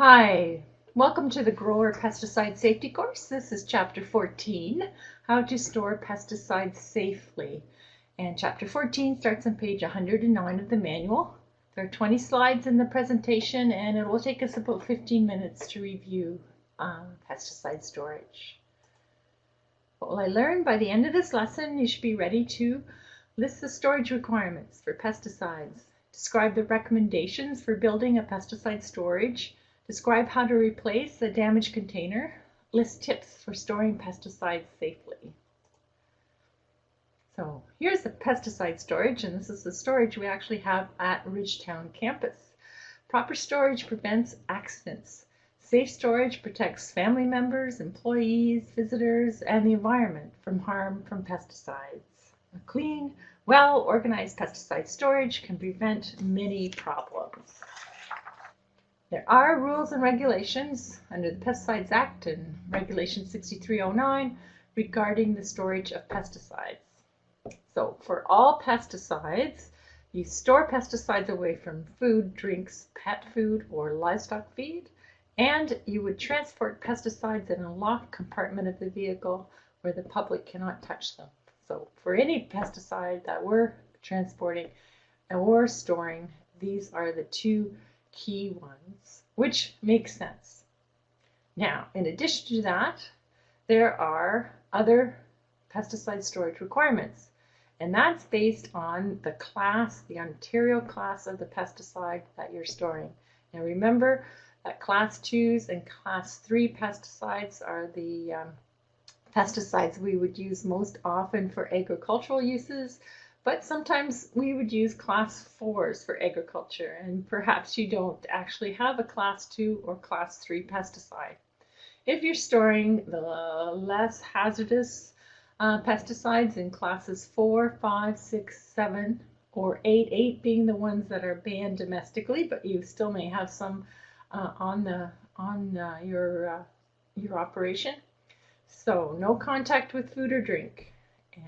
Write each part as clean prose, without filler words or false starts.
Hi, welcome to the Grower Pesticide Safety course. This is Chapter 14, How to Store Pesticides Safely. And Chapter 14 starts on page 109 of the manual. There are 20 slides in the presentation and it will take us about 15 minutes to review pesticide storage. What will I learn? By the end of this lesson, you should be ready to list the storage requirements for pesticides, describe the recommendations for building a pesticide storage, describe how to replace a damaged container, list tips for storing pesticides safely. So here's the pesticide storage, and this is the storage we actually have at Ridgetown campus. Proper storage prevents accidents. Safe storage protects family members, employees, visitors, and the environment from harm from pesticides. A clean, well-organized pesticide storage can prevent many problems. There are rules and regulations under the Pesticides Act and Regulation 6309 regarding the storage of pesticides. So for all pesticides, you store pesticides away from food, drinks, pet food, or livestock feed, and you would transport pesticides in a locked compartment of the vehicle where the public cannot touch them. So for any pesticide that we're transporting or storing, these are the two key ones, which makes sense. Now, in addition to that, there are other pesticide storage requirements, and that's based on the class, the Ontario class of the pesticide that you're storing. Now remember that class 2s and class 3 pesticides are the pesticides we would use most often for agricultural uses, but sometimes we would use class 4s for agriculture, and perhaps you don't actually have a class 2 or class 3 pesticide. If you're storing the less hazardous pesticides in classes 4, 5, 6, 7, or 8 being the ones that are banned domestically, but you still may have some on your operation. So no contact with food or drink,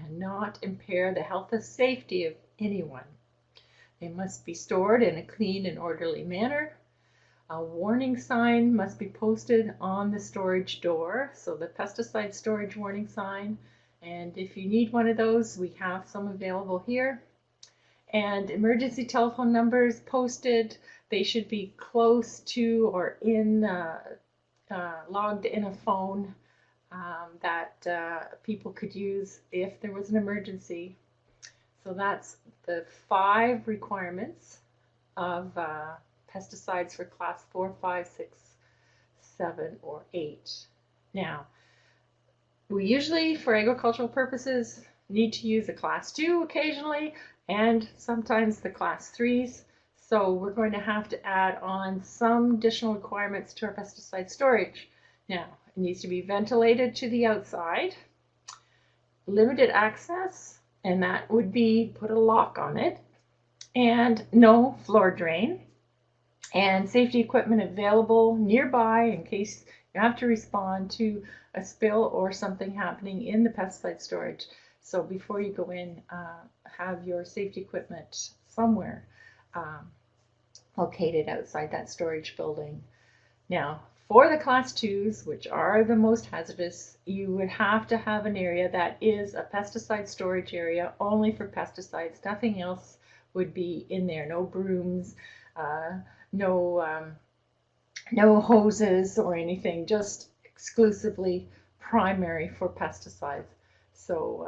and not impair the health and safety of anyone. They must be stored in a clean and orderly manner. A warning sign must be posted on the storage door, so the pesticide storage warning sign, and if you need one of those, we have some available here. And emergency telephone numbers posted. They should be close to or in logged in a phone that people could use if there was an emergency. So that's the 5 requirements of pesticides for class 4, 5, 6, 7, or 8. Now, we usually, for agricultural purposes, need to use a class 2 occasionally, and sometimes the class 3s. So we're going to have to add on some additional requirements to our pesticide storage. Now, it needs to be ventilated to the outside, limited access, and that would be put a lock on it, and no floor drain, and safety equipment available nearby in case you have to respond to a spill or something happening in the pesticide storage. So before you go in, have your safety equipment somewhere located outside that storage building. Now, for the class 2s, which are the most hazardous, you would have to have an area that is a pesticide storage area only for pesticides. Nothing else would be in there. No brooms, no hoses or anything, just exclusively primary for pesticides. So,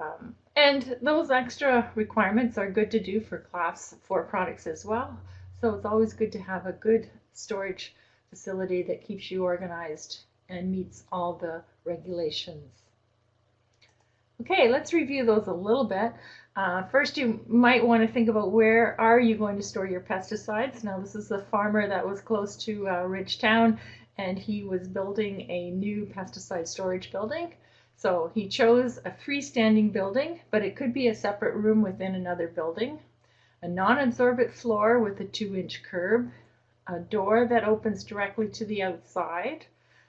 and those extra requirements are good to do for class 4 products as well. So it's always good to have a good storage facility that keeps you organized and meets all the regulations. Okay, let's review those a little bit. First, you might want to think about where are you going to store your pesticides. Now, this is a farmer that was close to Ridgetown, and he was building a new pesticide storage building. So he chose a freestanding building, but it could be a separate room within another building, a non-absorbent floor with a 2-inch curb, a door that opens directly to the outside,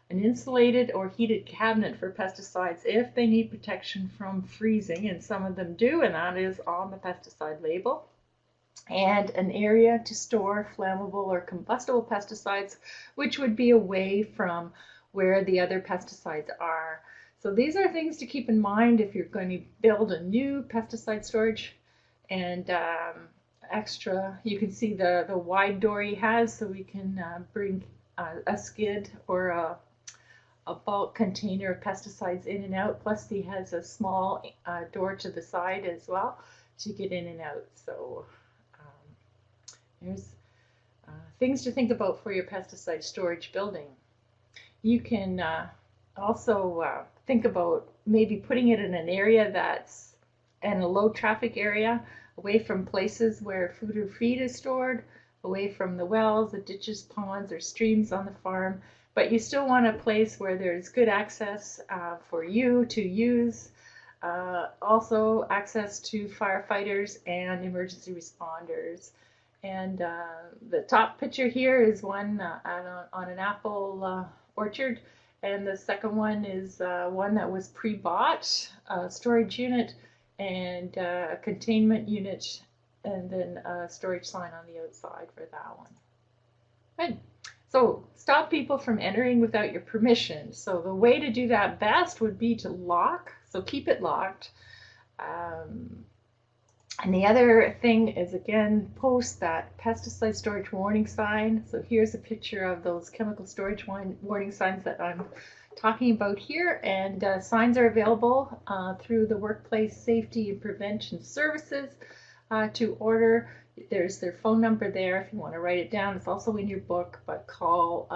an insulated or heated cabinet for pesticides if they need protection from freezing, and some of them do, and that is on the pesticide label. and an area to store flammable or combustible pesticides, which would be away from where the other pesticides are. So these are things to keep in mind if you're going to build a new pesticide storage. And extra, you can see the wide door he has, so we can bring a skid or a bulk container of pesticides in and out. Plus he has a small door to the side as well to get in and out. So there's things to think about for your pesticide storage building. You can also think about maybe putting it in an area that's in a low traffic area, away from places where food or feed is stored, away from the wells, the ditches, ponds, or streams on the farm. But you still want a place where there's good access for you to use. Also access to firefighters and emergency responders. And the top picture here is one on an apple orchard, and the second one is one that was pre-bought, a storage unit and a containment unit, and then a storage sign on the outside for that one. Good. So stop people from entering without your permission. So the way to do that best would be to lock, so keep it locked. And the other thing is, again, post that pesticide storage warning sign. So here's a picture of those chemical storage warning signs that I'm talking about here. And signs are available through the Workplace Safety and Prevention Services to order. There's their phone number there if you want to write it down. It's also in your book, but call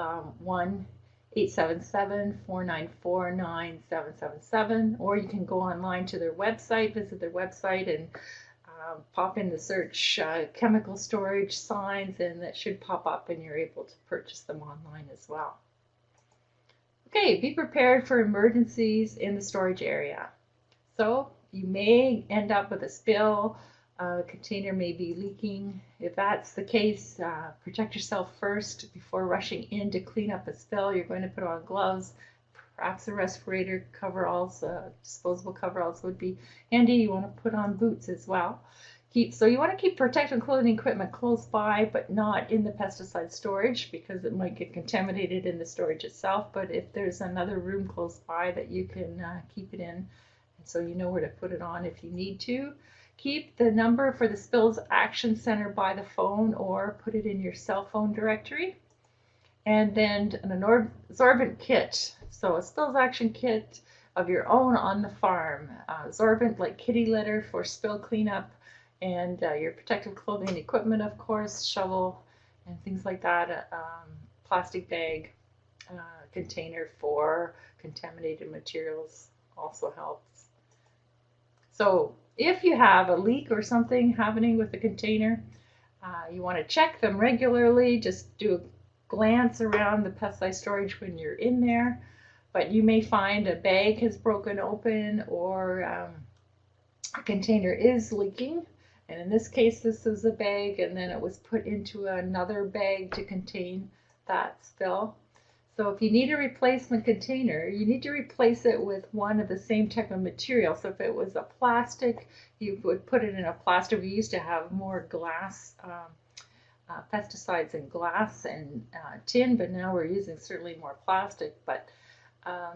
1-877-494-9777, or you can go online to their website, visit their website, and pop in the search chemical storage signs, and that should pop up and you're able to purchase them online as well. Okay, be prepared for emergencies in the storage area. So you may end up with a spill. The container may be leaking. If that's the case, protect yourself first before rushing in to clean up a spill. You're going to put on gloves, perhaps a respirator, coveralls, disposable coveralls would be handy. You want to put on boots as well. So you want to keep protective clothing equipment close by, but not in the pesticide storage, because it might get contaminated in the storage itself. But if there's another room close by that you can keep it in, so you know where to put it on if you need to. Keep the number for the Spills Action Center by the phone, or put it in your cell phone directory. And then an absorbent kit. So a spills action kit of your own on the farm. Absorbent like kitty litter for spill cleanup, and your protective clothing and equipment, of course, shovel and things like that. Plastic bag container for contaminated materials also helps. So if you have a leak or something happening with the container, you want to check them regularly. Just do a glance around the pesticide storage when you're in there, but you may find a bag has broken open, or a container is leaking. And in this case, this is a bag, and then it was put into another bag to contain that spill. So if you need a replacement container, you need to replace it with one of the same type of material. So if it was a plastic, you would put it in a plastic. We used to have more glass pesticides in glass and tin, but now we're using certainly more plastic. But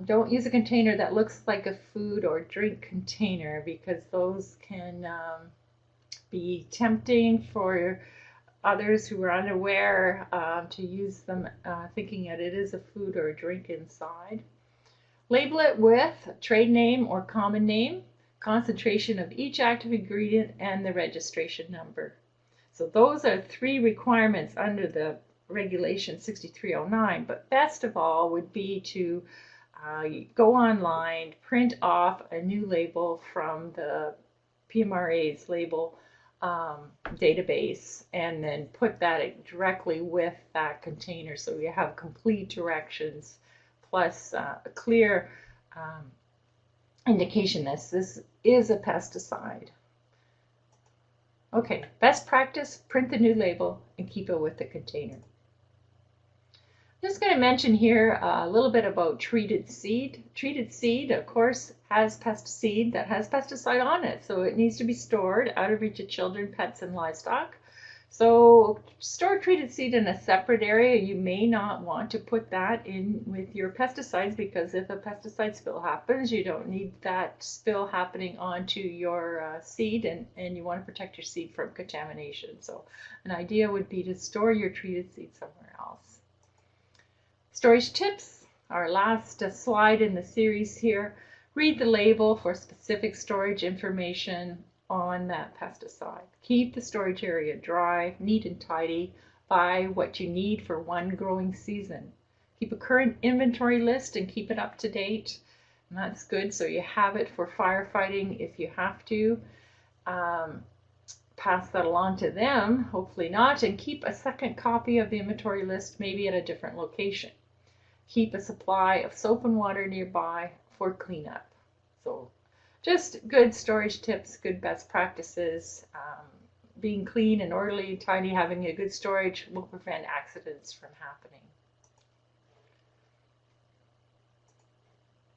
don't use a container that looks like a food or drink container, because those can be tempting for others who are unaware to use them thinking that it is a food or a drink inside. Label it with trade name or common name, concentration of each active ingredient, and the registration number. So those are 3 requirements under the regulation 6309, but best of all would be to go online, print off a new label from the PMRA's label database, and then put that directly with that container, so you have complete directions plus a clear indication that this is a pesticide. Okay, best practice, print the new label and keep it with the container. I'm just going to mention here a little bit about treated seed. Treated seed, of course, has pesticide that has pesticide on it, so it needs to be stored out of reach of children, pets, and livestock. So store treated seed in a separate area. You may not want to put that in with your pesticides, because if a pesticide spill happens, you don't need that spill happening onto your seed, and you want to protect your seed from contamination. So an idea would be to store your treated seed somewhere else. Storage tips, our last slide in the series here. Read the label for specific storage information on that pesticide. Keep the storage area dry, neat and tidy. Buy what you need for one growing season. Keep a current inventory list and keep it up to date. And that's good, so you have it for firefighting if you have to. Pass that along to them, hopefully not, and keep a second copy of the inventory list, maybe at a different location. Keep a supply of soap and water nearby for cleanup. So just good storage tips, good best practices. Being clean and orderly, tidy, having a good storage will prevent accidents from happening.